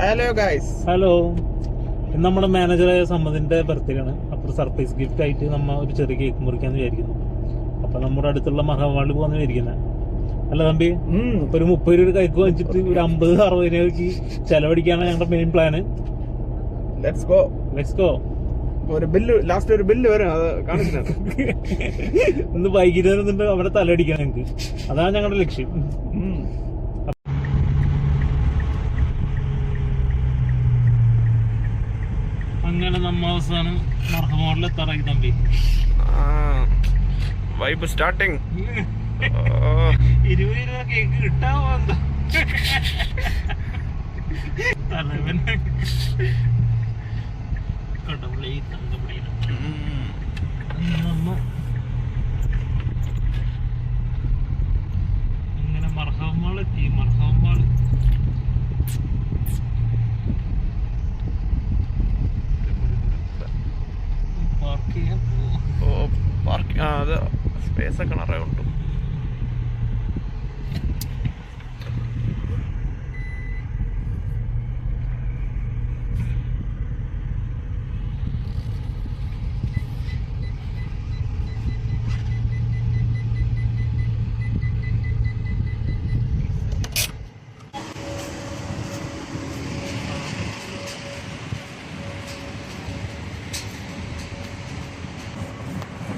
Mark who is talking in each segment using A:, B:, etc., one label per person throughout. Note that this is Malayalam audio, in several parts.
A: Hello guys.
B: ഹലോ, ഇന്ന് നമ്മുടെ മാനേജറായ സമ്മതിന്റെ ബർത്ത്ഡേ ആണ്. അപ്പോൾ സർപ്രൈസ് ഗിഫ്റ്റ് ആയിട്ട് നമ്മ ഒരു ചെറിയ കേക്ക് മുറിക്കാന്ന് വിചാരിക്കുന്നു. അപ്പൊ നമ്മുടെ അടുത്തുള്ള മഹാവാളിൽ പോകാന്ന് വിചാരിക്കുന്നത്. അല്ല തമ്പി, ഇപ്പൊ ഒരു 30 രൂപ കൈക്ക് വാങ്ങിച്ചിട്ട് ഒരു 50-60 രൂപയ്ക്ക് ചെലവഴിക്കാനാണ് ഞങ്ങളുടെ മെയിൻ പ്ലാന്.
A: Let's go. ഒരു ബില്ല് വരും, അത് കാണിച്ചിട്ടുണ്ട്.
B: ഇന്ന് വൈകുന്നേരം അവിടെ തലയടിക്കണം ഞങ്ങൾക്ക്. അതാണ് ഞങ്ങളുടെ ലക്ഷ്യം. അങ്ങനെ നമ്മ അവസാനം മർഹമോളിൽ എത്താറായി തമ്പി.
A: Vibe starting.
B: 20 രൂപ കേക്ക് കിട്ടാമോ എന്തോ. അങ്ങനെ മർഹമോൾ എത്തി. മർഹമോൾ
A: അത് സ്പേസ് ഒക്കെ നിറയെ ഉണ്ട്.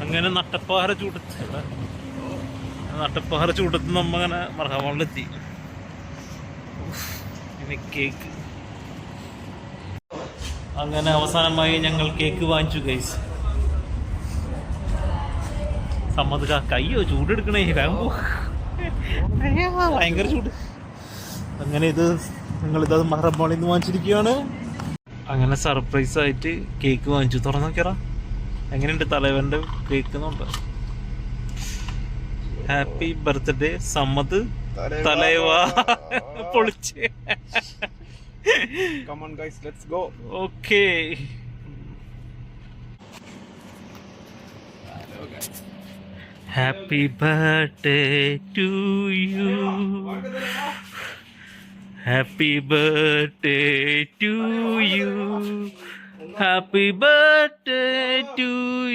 B: അങ്ങനെ നട്ടപ്പാറ ചൂടത്ത് നമ്മ അങ്ങനെ മർഹമോളിലെത്തി. കേക്ക് അങ്ങനെ അവസാനമായി ഞങ്ങൾ കേക്ക് വാങ്ങിച്ചു ഗൈസ്. സമ്മതിക്ക കയ്യോ ചൂടെടുക്കണേ, ഭയങ്കര ചൂട്. അങ്ങനെ നിങ്ങളിത് മർഹമോളിൽ നിന്ന് വാങ്ങിച്ചിരിക്കുകയാണ്. അങ്ങനെ സർപ്രൈസ് ആയിട്ട് കേക്ക് വാങ്ങിച്ചു. തുറന്നു നോക്കിയറ എങ്ങനെയുണ്ട് തലവന്റെ കേക്ക്. Happy birthday സമ്മത് തലൈവാ. പൊളിച്ച്.
A: Come on guys, let's go.
B: Okay. Happy birthday to you. Happy birthday to you. Happy birthday to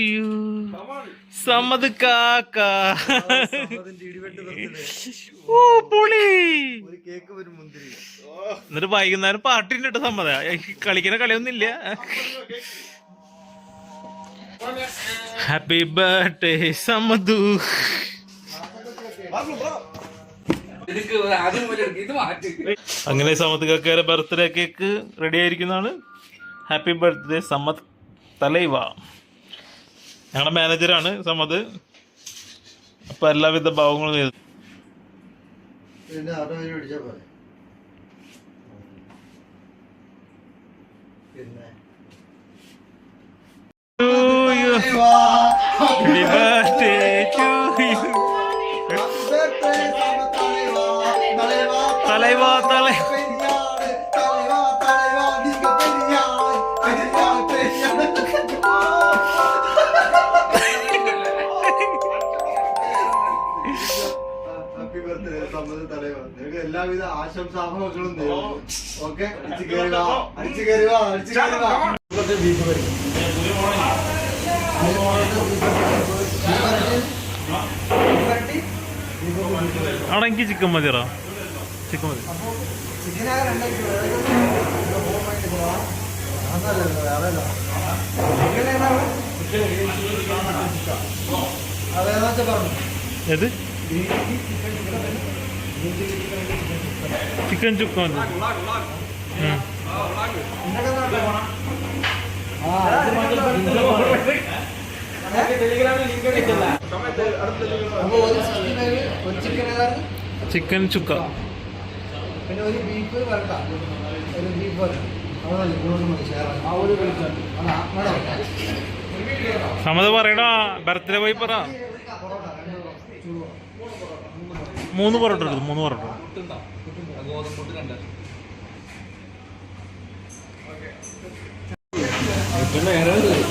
B: you. സമ്മത് കാക്ക. ഓ പൊളി. എന്നിട്ട് വൈകുന്നേരം പാർട്ടി ഉണ്ട് കേട്ടോ. സമ്മത കളിക്കുന്ന കളിയൊന്നുമില്ല. Happy birthday സമ്മതു. അങ്ങനെ സമ്മത് കാക്കയുടെ ബർത്ത്ഡേ കേക്ക് റെഡി ആയിരിക്കുന്നതാണ്. ഹാപ്പി ബർത്ത്ഡേ സമ്മത് തലൈവ. ഞങ്ങളുടെ മാനേജറാണ് സമ്മത്. അപ്പൊ എല്ലാവിധ ഭാവങ്ങളും ചെയ്തു. തലൈവ തലൈവ.
C: എല്ലാവിധ ആശംസാഭങ്ങളും നേരുന്നു. ഓക്കെ,
B: ആണെങ്കിൽ ചിക്കൻ മതിയോ? ചിക്കൻ മതി. ഏത് ചിക്കൻ ചുക്ക മതി. ചിക്കൻ ചുക്ക.
C: പിന്നെ ഒരു ബീഫ് വരട്ട, ഒരു ബീഫ് വരട്ട.
B: സമത് പറയടാ. ബർത്ത്ഡേ പോയി പറ. 3 പൊറോട്ട എടുക്കും. 3 പൊറോട്ട.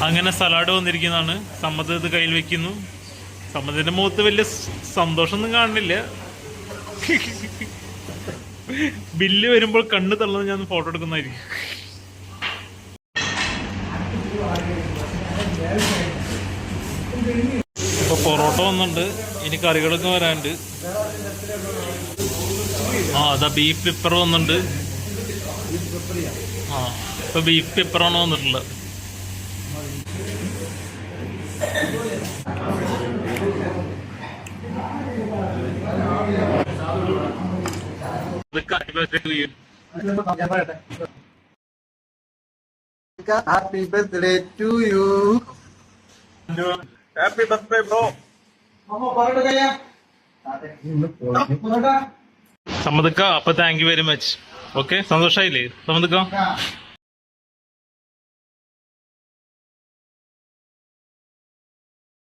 B: അങ്ങനെ സലാഡ് വന്നിരിക്കുന്നതാണ്. സമ്മത് ഇത് കയ്യിൽ വെക്കുന്നു. സമ്മതിന്റെ മുഖത്ത് വലിയ സന്തോഷമൊന്നും കാണുന്നില്ല. ബില്ല് വരുമ്പോൾ കണ്ണ് തള്ളുന്നത് ഞാൻ ഫോട്ടോ എടുക്കുന്നതായിരിക്കും. ഇപ്പൊ പൊറോട്ട വന്നിട്ടുണ്ട്, ഇനി കറികളൊക്കെ വരാനുണ്ട്. അതാ ബീഫ് പെപ്പർ വന്നിട്ടുണ്ട്. ഇപ്പൊ ബീഫ് പെപ്പറാണ് വന്നിട്ടുള്ളത്.
C: Happy birthday to you.
A: Happy birthday bro.
B: സമ്മതിക്ക. അപ്പൊ thank you very much. Okay, സന്തോഷായില്ലേ സമ്മതിക്ക?